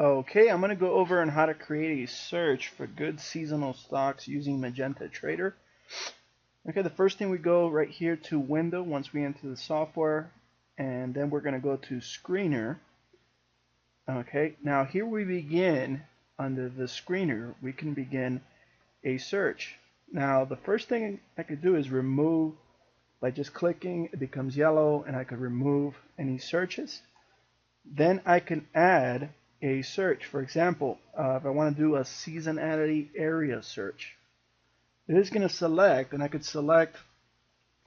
Okay, I'm going to go over on how to create a search for good seasonal stocks using Magenta Trader. Okay, the first thing we go right here to Window once we enter the software, and then we're going to go to Screener. Okay, now here we begin under the Screener, we can begin a search. Now the first thing I could do is remove by just clicking, it becomes yellow, and I could remove any searches. Then I can add a search. For example, if I want to do a seasonality area search, it is going to select, and I could select,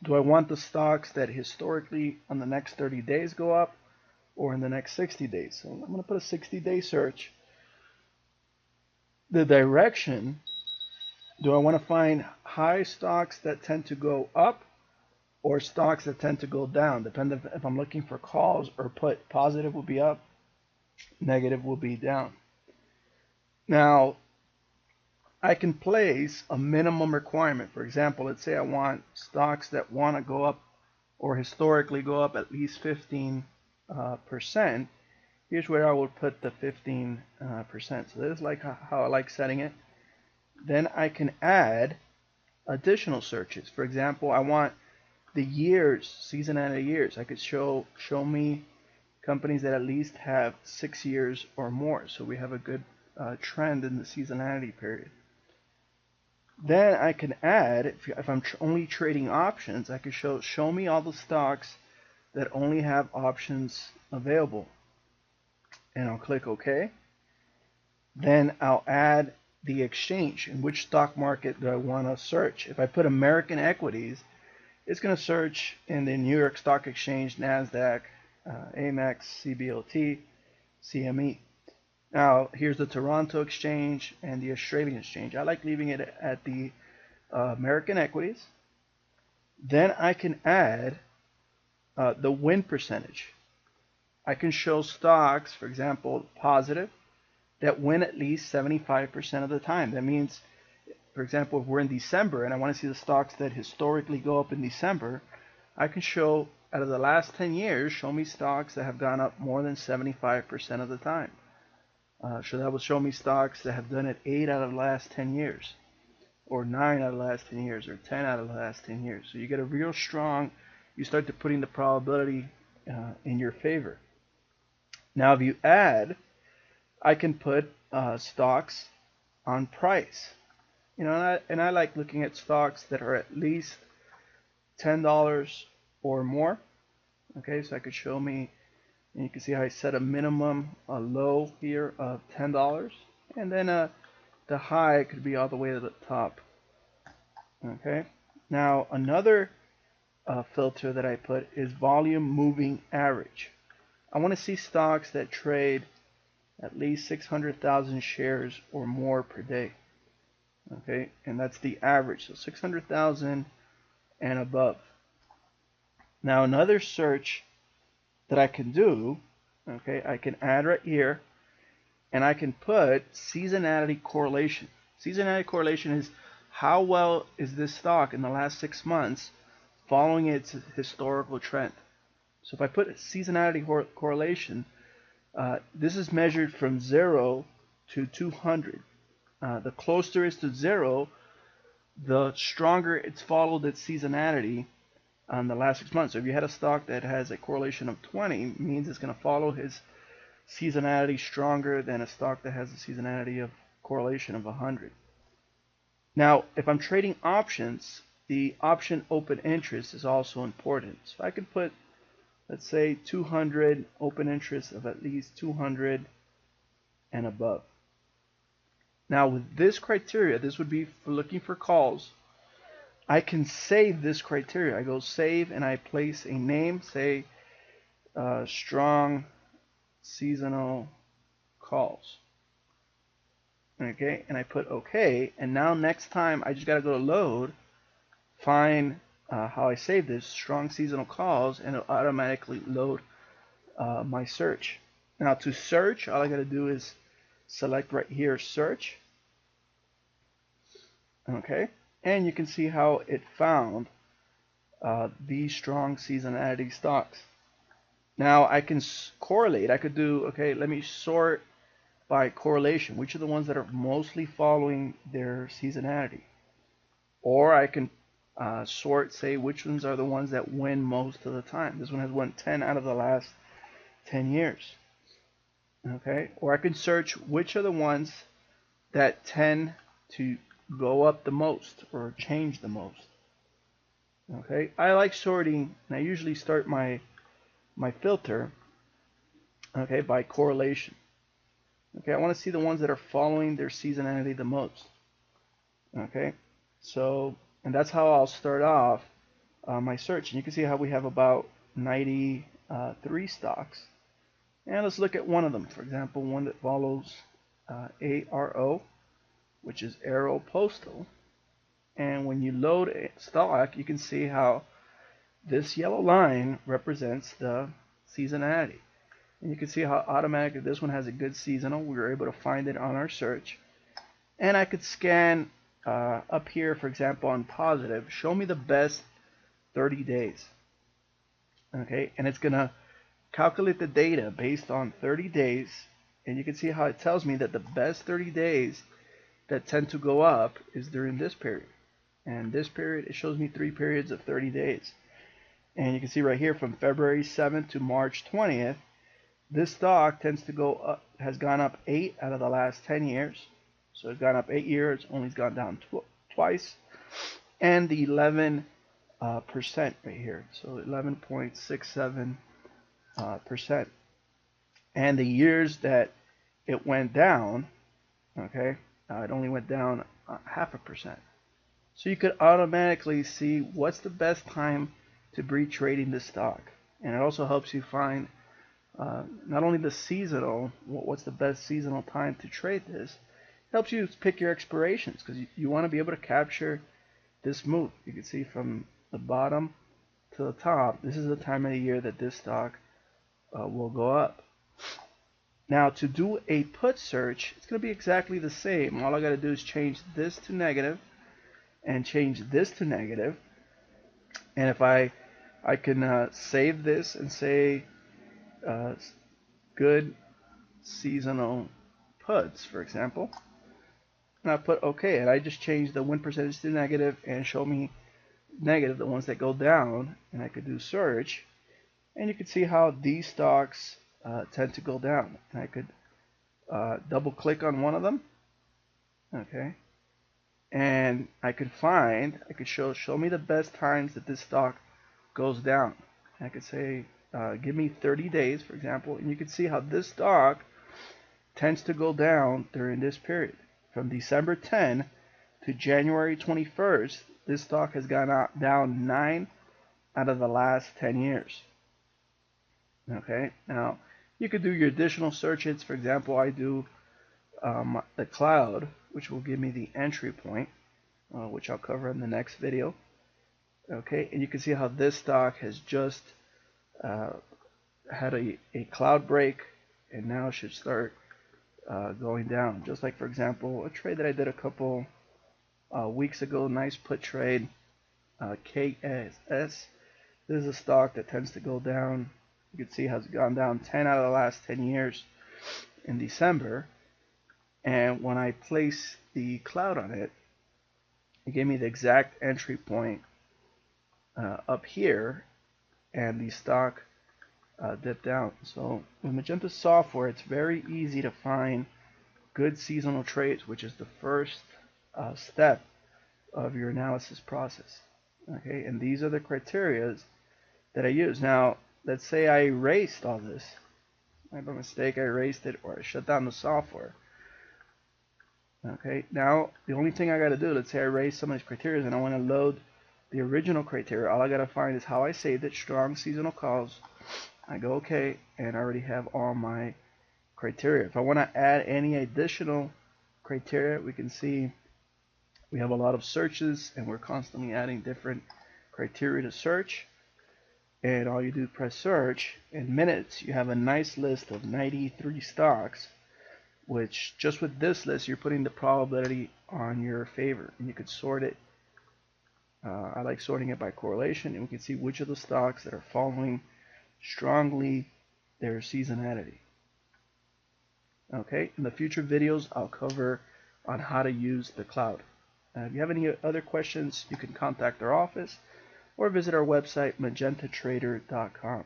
do I want the stocks that historically on the next 30 days go up or in the next 60 days? So I'm going to put a 60-day search. The direction, do I want to find high stocks that tend to go up or stocks that tend to go down, depending if I'm looking for calls or put. Positive will be up, negative will be down. Now, I can place a minimum requirement. For example, let's say I want stocks that want to go up or historically go up at least 15%. Here's where I will put the 15%. So this is like how I like setting it. Then I can add additional searches. For example, I want the years, seasonality years. I could show me companies that at least have 6 years or more. So we have a good trend in the seasonality period. Then I can add, if I'm only trading options, I could show me all the stocks that only have options available. And I'll click OK. Then I'll add the exchange. In which stock market do I want to search? If I put American equities, it's going to search in the New York Stock Exchange, NASDAQ, AMEX, CBOT, CME. Now, here's the Toronto Exchange and the Australian Exchange. I like leaving it at the American equities. Then I can add the win percentage. I can show stocks, for example, positive, that win at least 75% of the time. That means, for example, if we're in December and I want to see the stocks that historically go up in December, I can show, out of the last 10 years, show me stocks that have gone up more than 75% of the time. So that will show me stocks that have done it 8 out of the last 10 years, or 9 out of the last 10 years, or 10 out of the last 10 years. So you get a real strong, you start to putting the probability in your favor. Now if you add, I can put stocks on price. You know, and I like looking at stocks that are at least $10 or more. Okay, so I could show me, and you can see how I set a minimum, a low here of $10, and then the high could be all the way to the top. Okay, now another filter that I put is volume moving average. I want to see stocks that trade at least 600,000 shares or more per day. Okay, and that's the average, so 600,000 and above. Now another search that I can do, okay, I can add right here, and I can put seasonality correlation. Seasonality correlation is how well is this stock in the last 6 months following its historical trend. So if I put seasonality correlation, this is measured from 0 to 200. The closer it is to 0, the stronger it's followed its seasonality on the last 6 months. So if you had a stock that has a correlation of 20, it means it's going to follow his seasonality stronger than a stock that has a seasonality of correlation of 100. Now, if I'm trading options, the option open interest is also important. So I could put, let's say, 200 open interest of at least 200 and above. Now, with this criteria, this would be for looking for calls. I can save this criteria. I go save and I place a name, say strong seasonal calls. Okay, and I put OK, and now next time I just got to go to load, find how I save this, strong seasonal calls, and it'll automatically load my search. Now to search, all I got to do is select right here, search. Okay, and you can see how it found these strong seasonality stocks. Now I can correlate. I could do, okay, let me sort by correlation, which are the ones that are mostly following their seasonality. Or I can sort, say, which ones are the ones that win most of the time. This one has won 10 out of the last 10 years. Okay, or I can search which are the ones that tend to go up the most or change the most. Okay, I like sorting, and I usually start my filter, okay, by correlation. Okay, I want to see the ones that are following their seasonality the most. Okay, so, and that's how I'll start off my search. And you can see how we have about 93 stocks. And let's look at one of them. For example, one that follows ARO, which is Aero Postal. And when you load a stock, you can see how this yellow line represents the seasonality. And you can see how automatically this one has a good seasonal. We were able to find it on our search. And I could scan up here, for example, on positive, show me the best 30 days. Okay, and it's going to calculate the data based on 30 days. And you can see how it tells me that the best 30 days that tend to go up is during this period. And this period, it shows me 3 periods of 30 days. And you can see right here from February 7th to March 20th, this stock tends to go up, has gone up 8 out of the last 10 years. So it's gone up 8 years, only gone down twice. And the 11% right here. So 11.67%. And the years that it went down, okay, it only went down 0.5%. So you could automatically see what's the best time to be trading this stock. And it also helps you find not only the seasonal, what's the best seasonal time to trade this, it helps you pick your expirations, because you want to be able to capture this move. You can see from the bottom to the top, this is the time of the year that this stock will go up. Now, to do a put search, it's going to be exactly the same. All I got to do is change this to negative and change this to negative. And if I can save this and say good seasonal puts, for example, and I put OK, and I just change the win percentage to negative and show me negative, the ones that go down, and I could do search, and you can see how these stocks tend to go down. And I could double click on one of them, okay, and I could show me the best times that this stock goes down. And I could say give me 30 days, for example, and you can see how this stock tends to go down during this period. From December 10 to January 21st, this stock has gone down 9 out of the last 10 years. Okay, now you could do your additional searches. For example, I do the cloud, which will give me the entry point, which I'll cover in the next video. Okay, and you can see how this stock has just had a cloud break, and now should start going down. Just like, for example, a trade that I did a couple weeks ago, nice put trade, KSS. This is a stock that tends to go down. You can see how it's gone down 10 out of the last 10 years in December. And when I place the cloud on it, it gave me the exact entry point up here, and the stock dipped down. So with Magenta software, it's very easy to find good seasonal trades, which is the first step of your analysis process. Okay, and these are the criteria that I use. Now, let's say I erased all this. By mistake, I erased it, or I shut down the software. Okay, now the only thing I got to do, let's say I erase some of these criteria and I want to load the original criteria. All I got to find is how I saved it, strong seasonal calls. I go OK, and I already have all my criteria. If I want to add any additional criteria, we can see we have a lot of searches, and we're constantly adding different criteria to search. And all you do is press search. In minutes, you have a nice list of 93 stocks, which just with this list, you're putting the probability on your favor. And you could sort it. I like sorting it by correlation, and we can see which of the stocks that are following strongly their seasonality. Okay, in the future videos, I'll cover on how to use the cloud. If you have any other questions, you can contact our office or visit our website, magentatrader.com.